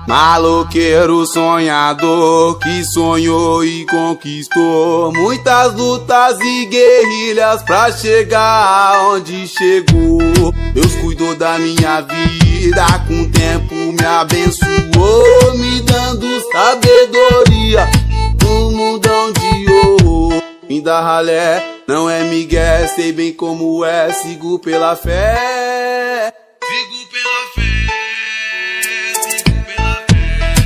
Maloqueiro sonhador que sonhou e conquistou muitas lutas e guerrilhas pra chegar onde chegou. Deus cuidou da minha vida, com o tempo me abençoou, me dando sabedoria no mundão de ouro. Fim da ralé, não é migué, sei bem como é, sigo pela fé. Sigo pela fé.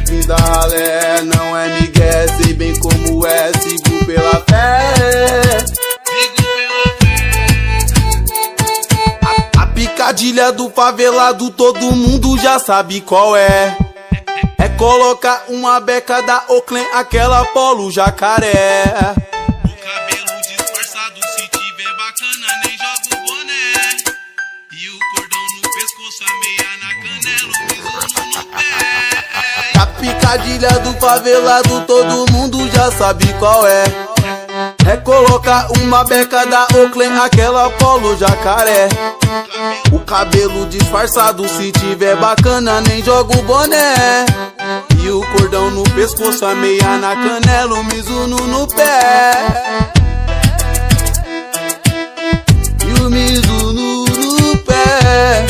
Fim da ralé, não é migué, sei bem como é, sigo pela fé. Sigo pela fé. A picadilha do favelado todo mundo já sabe qual é. É colocar uma beca da Oakland, aquela polo jacaré. A picadilha do favelado todo mundo já sabe qual é. É colocar uma beca da Oakland, aquela polo jacaré. O cabelo disfarçado, se tiver bacana nem joga o boné. E o cordão no pescoço, a meia na canela, o Mizuno no pé. E o Mizuno no pé.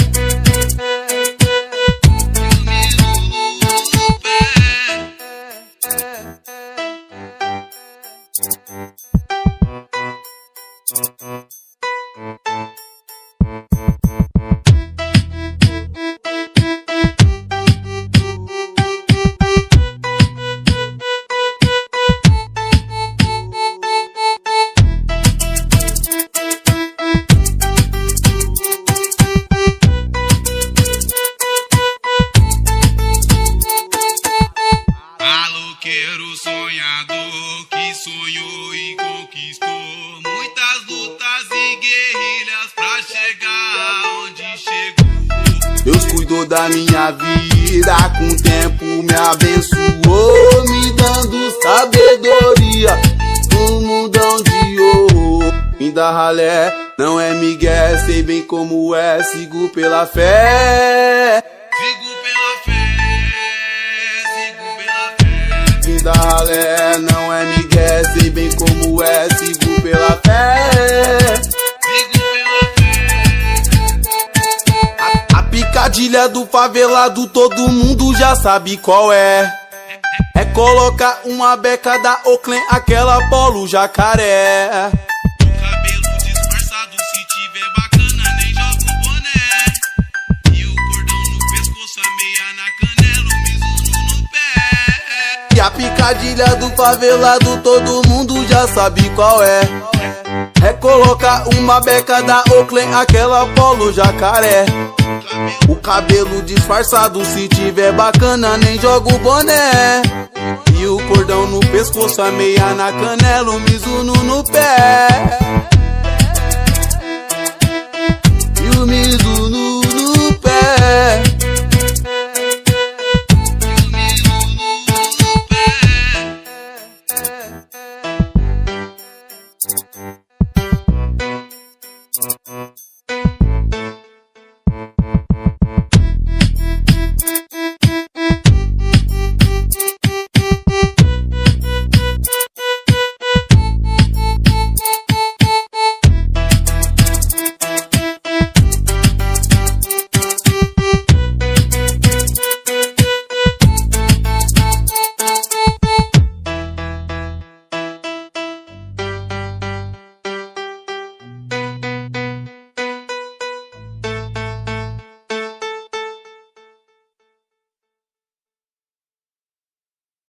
Maloqueiro sonhador que sonhou e conquistou muitas lutas e guerrilhas pra chegar onde chegou. Deus cuidou da minha vida, com o tempo me abençoou, me dando sabedoria no mundão de ouro. Fim da ralé, não é migué, sei bem como é, sigo pela fé. Sigo pela fé. Fim da ralé, não é migué, sei bem como é, sigo pela fé. Sigo pela fé. A picadilha do favelado todo mundo já sabe qual é. É colocar uma beca da Oakland, aquela polo jacaré. A picadilha do favelado todo mundo já sabe qual é. É colocar uma beca da Oakland, aquela polo jacaré. O cabelo disfarçado, se tiver bacana nem joga o boné. E o cordão no pescoço, a meia na canela, o Mizuno no pé. E o Mizuno